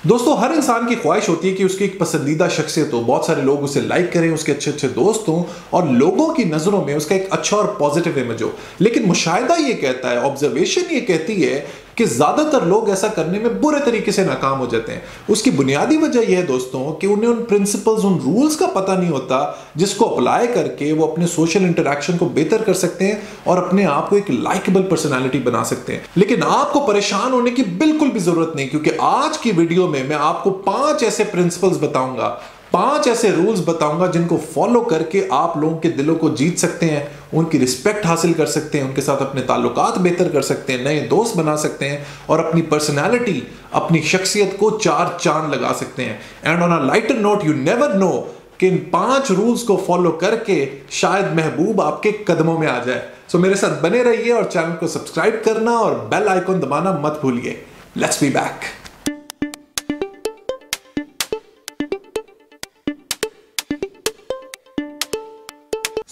दोस्तों, हर इंसान की ख्वाहिश होती है कि उसकी एक पसंदीदा शख्सियत हो, बहुत सारे लोग उसे लाइक करें, उसके अच्छे अच्छे दोस्त हों और लोगों की नज़रों में उसका एक अच्छा और पॉजिटिव इमेज हो। लेकिन मुशाहिदा ये कहता है, ऑब्जर्वेशन ये कहती है कि ज़्यादातर लोग ऐसा करने में बुरे तरीके से नाकाम हो जाते हैं। उसकी बुनियादी वजह यह है दोस्तों कि उन्हें उन प्रिंसिपल्स, उन रूल्स का पता नहीं होता जिसको अप्लाई करके वो अपने सोशल इंटरेक्शन को बेहतर कर सकते हैं और अपने आप को एक लाइकेबल पर्सनालिटी बना सकते हैं। लेकिन आपको परेशान होने की बिल्कुल भी जरूरत नहीं, क्योंकि आज की वीडियो में मैं आपको 5 ऐसे प्रिंसिपल्स बताऊंगा, 5 ऐसे रूल्स बताऊंगा जिनको फॉलो करके आप लोगों के दिलों को जीत सकते हैं, उनकी रिस्पेक्ट हासिल कर सकते हैं, उनके साथ अपने ताल्लुकात बेहतर कर सकते हैं, नए दोस्त बना सकते हैं और अपनी पर्सनैलिटी, अपनी शख्सियत को 4 चांद लगा सकते हैं। And on a lighter note, you never know कि इन 5 रूल्स को फॉलो करके शायद महबूब आपके कदमों में आ जाए। सो मेरे साथ बने रहिए और चैनल को सब्सक्राइब करना और बेल आइकन दबाना मत भूलिए। Let's be back.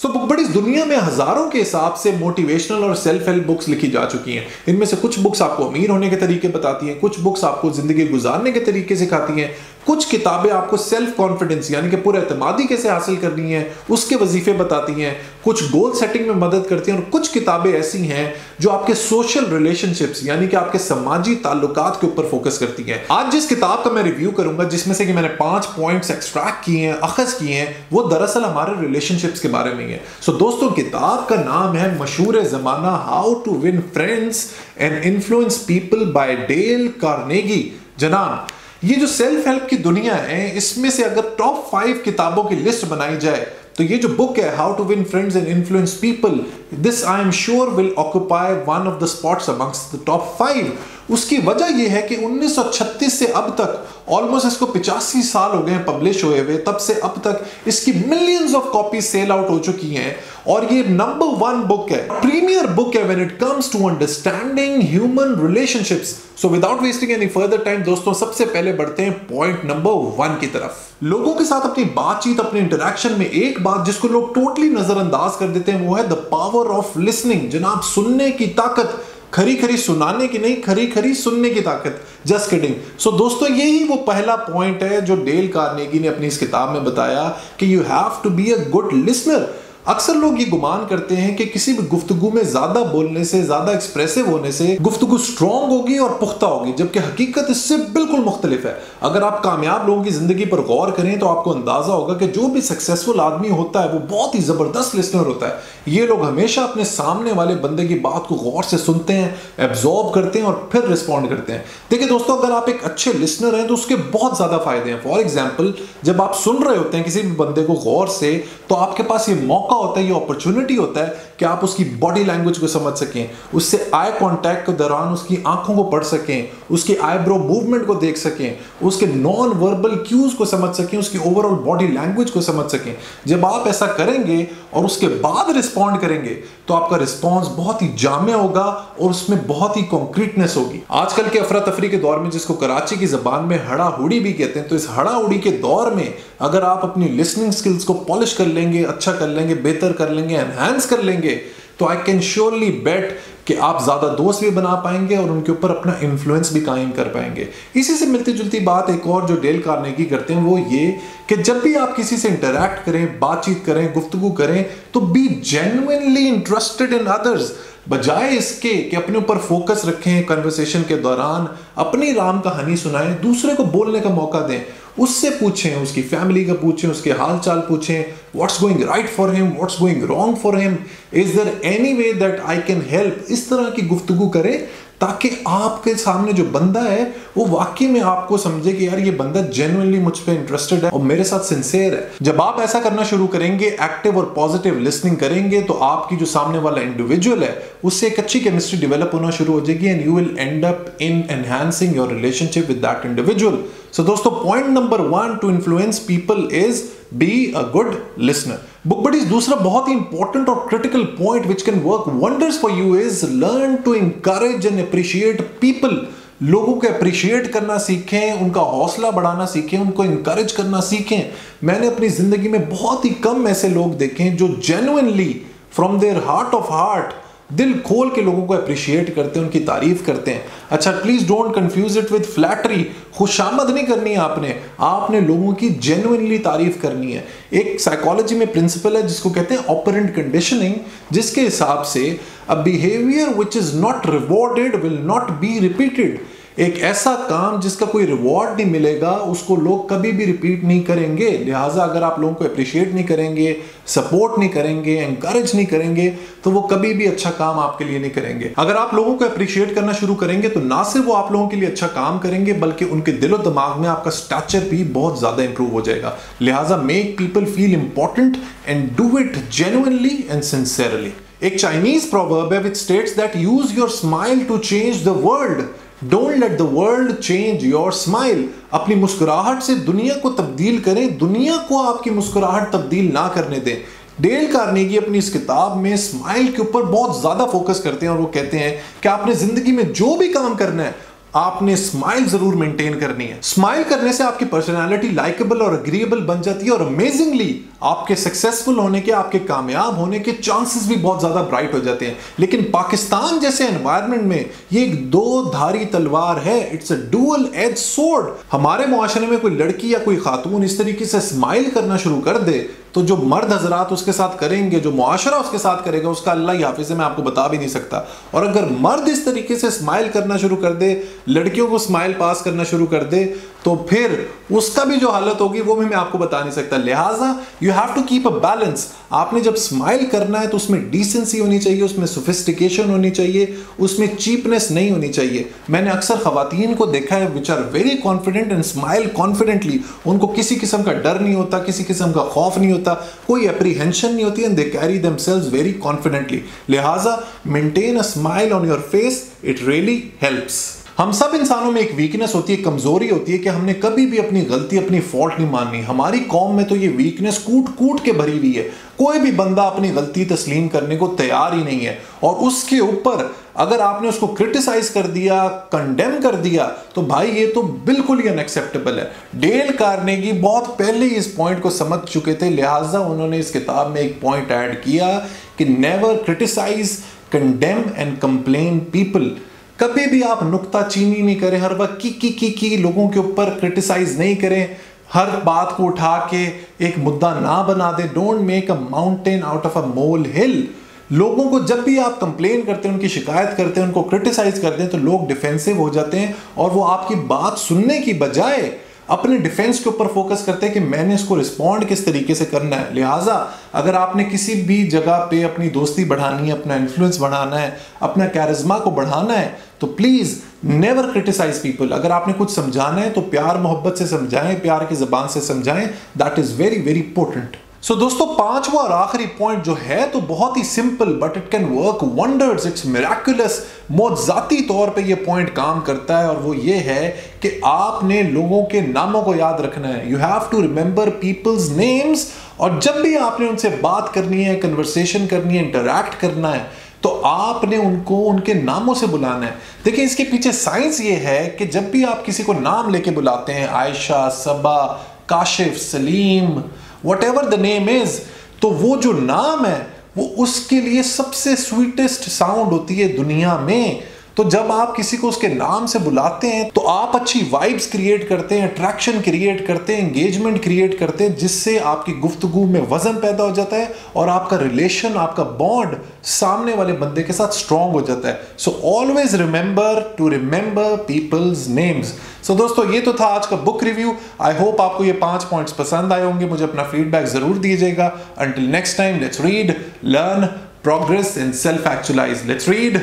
बुक बड़ी दुनिया में हजारों के हिसाब से मोटिवेशनल और सेल्फ हेल्प बुक्स लिखी जा चुकी हैं। इनमें से कुछ बुक्स आपको अमीर होने के तरीके बताती हैं, कुछ बुक्स आपको जिंदगी गुजारने के तरीके सिखाती हैं, कुछ किताबें आपको सेल्फ कॉन्फिडेंस यानी कि पूरे एतमादी कैसे हासिल करनी है उसके वजीफे बताती हैं, कुछ गोल सेटिंग में मदद करती हैं और कुछ किताबें ऐसी हैं जो आपके सोशल रिलेशनशिप्स यानी कि आपके समाजी ताल्लुकात के ऊपर फोकस करती हैं। आज जिस किताब का मैं रिव्यू करूंगा, जिसमें से कि मैंने 5 पॉइंट्स एक्सट्रैक्ट किए हैं, अखज किए हैं, वो दरअसल हमारे रिलेशनशिप्स के बारे में है। सो दोस्तों, किताब का नाम है मशहूर ज़माना how to win friends and influence people by Dale Carnegie. जनाब, ये जो सेल्फ हेल्प की दुनिया है, इसमें से अगर टॉप 5 किताबों की लिस्ट बनाई जाए तो ये जो बुक है how to win friends and influence people, this I am sure will occupy one of the spots amongst the top 5। उसकी वजह यह है कि 1936 से अब तक ऑलमोस्ट इसको 85 साल हो गए हैं पब्लिश हुए हुए। तब से अब तक इसकी millions of copy sell out हो चुकी हैं और ये नंबर 1 बुक है, प्रीमियर बुक है when it comes to understanding human relationships. So without wasting any further time दोस्तों, सबसे पहले बढ़ते हैं पॉइंट नंबर 1 की तरफ। लोगों के साथ अपनी बातचीत, अपने इंटरेक्शन में एक बात जिसको लोग टोटली नजरअंदाज कर देते हैं वो है द पावर ऑफ लिसनिंग। जनाब, सुनने की ताकत, खरी खरी सुनाने की नहीं, खरी खरी सुनने की ताकत। Just kidding. सो दोस्तों, यही वो पहला पॉइंट है जो डेल कार्नेगी ने अपनी इस किताब में बताया कि you have to be a good listener. अक्सर लोग ये गुमान करते हैं कि किसी भी गुफ्तगू में ज्यादा बोलने से, ज्यादा एक्सप्रेसिव होने से गुफ्तगू स्ट्रॉन्ग होगी और पुख्ता होगी, जबकि हकीकत इससे बिल्कुल मुख्तलिफ है। अगर आप कामयाब लोगों की जिंदगी पर गौर करें तो आपको अंदाजा होगा कि जो भी सक्सेसफुल आदमी होता है वो बहुत ही जबरदस्त लिसनर होता है। ये लोग हमेशा अपने सामने वाले बंदे की बात को गौर से सुनते हैं, एब्जॉर्ब करते हैं और फिर रिस्पॉन्ड करते हैं। देखिए दोस्तों, अगर आप एक अच्छे लिसनर हैं तो उसके बहुत ज्यादा फायदे हैं। फॉर एग्जाम्पल, जब आप सुन रहे होते हैं किसी भी बंदे को गौर से, तो आपके पास ये मौका होता है, ये अपॉर्चुनिटी होता है कि आप उसकी बॉडी लैंग्वेज को समझ सकें, उससे आई कांटेक्ट के दौरान उसकी आंखों को पढ़ सकें, उसकी आईब्रो मूवमेंट को देख सकें, उसके नॉन वर्बल क्यूज को समझ सकें, उसकी ओवरऑल बॉडी लैंग्वेज को समझ सकें। जब आप ऐसा करेंगे और उसके बाद रिस्पॉन्ड करेंगे तो आपका रिस्पॉन्स बहुत ही जामिया होगा और उसमें बहुत ही कॉन्क्रीटनेस होगी। आजकल के अफरा तफरी के दौर में, जिसको कराची की जबान में हड़ा हुड़ी भी कहते हैं, तो इस हड़ा हुड़ी के दौर में अगर आप अपनी लिसनिंग स्किल्स को पॉलिश कर लेंगे, अच्छा कर लेंगे, बेहतर कर लेंगे, एनहांस कर लेंगे, तो आई कैन श्योरली बेट कि आप ज्यादा दोस्त भी बना पाएंगे और उनके ऊपर अपना इन्फ्लुएंस भी कायम कर पाएंगे। इसी से मिलती जुलती बात एक और जो डेल कार्नेगी करते हैं वो ये कि जब भी आप किसी से इंटरैक्ट करें, बातचीत करें, गुफ्तगू करें, तो be genuinely interested in others. बजाय इसके कि अपने ऊपर फोकस रखें, कन्वर्सेशन के दौरान अपनी राम कहानी सुनाएं, दूसरे को बोलने का मौका दें, उससे पूछें, उसकी फैमिली का पूछें, उसके हाल चाल पूछें, what's going right for him, what's going wrong for him, is there any way that I can help. इस तरह की गुफ्तगू करें ताकि आपके सामने जो बंदा है वो वाकई में आपको समझे कि यार ये बंदा जेन्युइनली मुझ पे इंटरेस्टेड है और मेरे साथ सिंसियर है। जब आप ऐसा करना शुरू करेंगे, एक्टिव और पॉजिटिव लिसनिंग करेंगे, तो आपकी जो सामने वाला इंडिविजुअल है उससे एक अच्छी केमिस्ट्री डेवलप होना शुरू हो जाएगी and you will end up in enhancing your relationship with that individual. So दोस्तों, point number 1 to influence people is be a good listener. Book buddies दूसरा बहुत ही इंपॉर्टेंट और critical point which can work wonders for you is learn to encourage and appreciate people. लोगों को appreciate करना सीखें, उनका हौसला बढ़ाना सीखें, उनको इंकरेज करना सीखें। मैंने अपनी जिंदगी में बहुत ही कम ऐसे लोग देखे हैं जो genuinely from their heart of heart दिल खोल के लोगों को अप्रिशिएट करते हैं, उनकी तारीफ करते हैं। अच्छा, please don't confuse it with flattery. खुशामद नहीं करनी है आपने लोगों की जेन्युइनली तारीफ करनी है। एक साइकोलॉजी में प्रिंसिपल है जिसको कहते हैं ऑपरेंट कंडीशनिंग, जिसके हिसाब से a behaviour which is not rewarded will not be repeated. एक ऐसा काम जिसका कोई रिवॉर्ड नहीं मिलेगा उसको लोग कभी भी रिपीट नहीं करेंगे। लिहाजा अगर आप लोगों को अप्रिशिएट नहीं करेंगे, सपोर्ट नहीं करेंगे, एनकरेज नहीं करेंगे, तो वो कभी भी अच्छा काम आपके लिए नहीं करेंगे। अगर आप लोगों को अप्रिशिएट करना शुरू करेंगे तो ना सिर्फ वो आप लोगों के लिए अच्छा काम करेंगे, बल्कि उनके दिलो दिमाग में आपका स्टैचर भी बहुत ज्यादा इंप्रूव हो जाएगा। लिहाजा make people feel important and do it genuinely and sincerely. एक चाइनीज प्रोवर्ब है which states that use your smile to change the world. Don't let the world change your smile. अपनी मुस्कुराहट से दुनिया को तब्दील करें, दुनिया को आपकी मुस्कुराहट तब्दील ना करने दें। डेल कार्नेगी अपनी इस किताब में स्माइल के ऊपर बहुत ज्यादा फोकस करते हैं और वो कहते हैं कि आपने जिंदगी में जो भी काम करना है आपने स्माइल जरूर मेंटेन करनी है। स्माइल करने से आपकी पर्सनालिटी लाइकेबल और एग्रीएबल बन जाती है और अमेजिंगली आपके सक्सेसफुल होने के, आपके कामयाब होने के चांसेस भी बहुत ज्यादा ब्राइट हो जाते हैं। लेकिन पाकिस्तान जैसे एनवायरनमेंट में ये एक दो धारी तलवार है, it's a dual edge sword. हमारे मुआशरे में कोई लड़की या कोई खातून इस तरीके से स्माइल करना शुरू कर दे तो जो मर्द हजरात उसके साथ करेंगे, जो मुआशरा उसके साथ करेगा, उसका अल्लाह ही हाफिज़ है, मैं आपको बता भी नहीं सकता। और अगर मर्द इस तरीके से स्माइल करना शुरू कर दे, लड़कियों को स्माइल पास करना शुरू कर दे, तो फिर उसका भी जो हालत होगी वो भी मैं आपको बता नहीं सकता। लिहाजा you have to keep a balance. आपने जब स्माइल करना है तो उसमें डिसेंसी होनी चाहिए, उसमें सोफिस्टिकेशन होनी चाहिए, उसमें चीपनेस नहीं होनी चाहिए। मैंने अक्सर खवातीन को देखा है which are very confident and smile confidently. उनको किसी किस्म का डर नहीं होता, किसी किस्म का खौफ नहीं होता, कोई एप्रीहेंशन नहीं होती, and they carry themselves very confidently. लिहाजा maintain a smile on your face, it really helps. हम सब इंसानों में एक वीकनेस होती है, कमजोरी होती है कि हमने कभी भी अपनी गलती, अपनी फॉल्ट नहीं माननी। हमारी कौम में तो ये वीकनेस कूट कूट के भरी हुई है। कोई भी बंदा अपनी गलती तस्लीम करने को तैयार ही नहीं है, और उसके ऊपर अगर आपने उसको क्रिटिसाइज कर दिया, कंडेम कर दिया, तो भाई ये तो बिल्कुल ही अनएक्सेप्टेबल है। डेल कार्नेगी बहुत पहले ही इस पॉइंट को समझ चुके थे, लिहाजा उन्होंने इस किताब में एक पॉइंट ऐड किया कि never criticise, condemn and complain people. कभी भी आप नुक्ताचीनी नहीं करें, हर वक्त की लोगों के ऊपर क्रिटिसाइज नहीं करें, हर बात को उठा के एक मुद्दा ना बना दे। Don't make a mountain out of a molehill. लोगों को जब भी आप कंप्लेन करते हैं, उनकी शिकायत करते हैं, उनको क्रिटिसाइज करते हैं, तो लोग डिफेंसिव हो जाते हैं और वो आपकी बात सुनने की बजाय अपने डिफेंस के ऊपर फोकस करते हैं कि मैंने इसको रिस्पॉन्ड किस तरीके से करना है। लिहाजा अगर आपने किसी भी जगह पे अपनी दोस्ती बढ़ानी है, अपना इन्फ्लुएंस बढ़ाना है, अपना कैरिज्मा को बढ़ाना है, तो प्लीज नेवर क्रिटिसाइज पीपल। अगर आपने कुछ समझाना है तो प्यार मोहब्बत से समझाएं, प्यार की जुबान से समझाएं। That is very very important. So दोस्तों, पांचवा और आखिरी पॉइंट जो है तो बहुत ही simple, but it can work wonders, it's miraculous. मौजज़ाती तौर पे ये पॉइंट काम करता है, और वो ये है कि आपने लोगों के नामों को याद रखना है। You have to remember people's names, और जब भी आपने उनसे बात करनी है, कन्वर्सेशन करनी है, इंटरैक्ट करना है, तो आपने उनको उनके नामों से बुलाना है। देखिए, इसके पीछे साइंस ये है कि जब भी आप किसी को नाम लेके बुलाते हैं, आयशा, सबा, Kashif, Salim, whatever the name is, तो वो जो नाम है वो उसके लिए सबसे स्वीटेस्ट साउंड होती है दुनिया में। तो जब आप किसी को उसके नाम से बुलाते हैं तो आप अच्छी वाइब्स क्रिएट करते हैं, अट्रैक्शन क्रिएट करते हैं, एंगेजमेंट क्रिएट करते हैं, जिससे आपकी गुफ्तगू में वजन पैदा हो जाता है और आपका रिलेशन, आपका बॉन्ड सामने वाले बंदे के साथ स्ट्रांग हो जाता है। So always remember to remember people's names. So दोस्तों, ये तो था आज का बुक रिव्यू। आई होप आपको ये 5 पॉइंट्स पसंद आए होंगे। मुझे अपना फीडबैक जरूर दीजिएगा। Until next time, let's read, learn, progress and self actualise. Let's read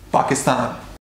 Pakistan.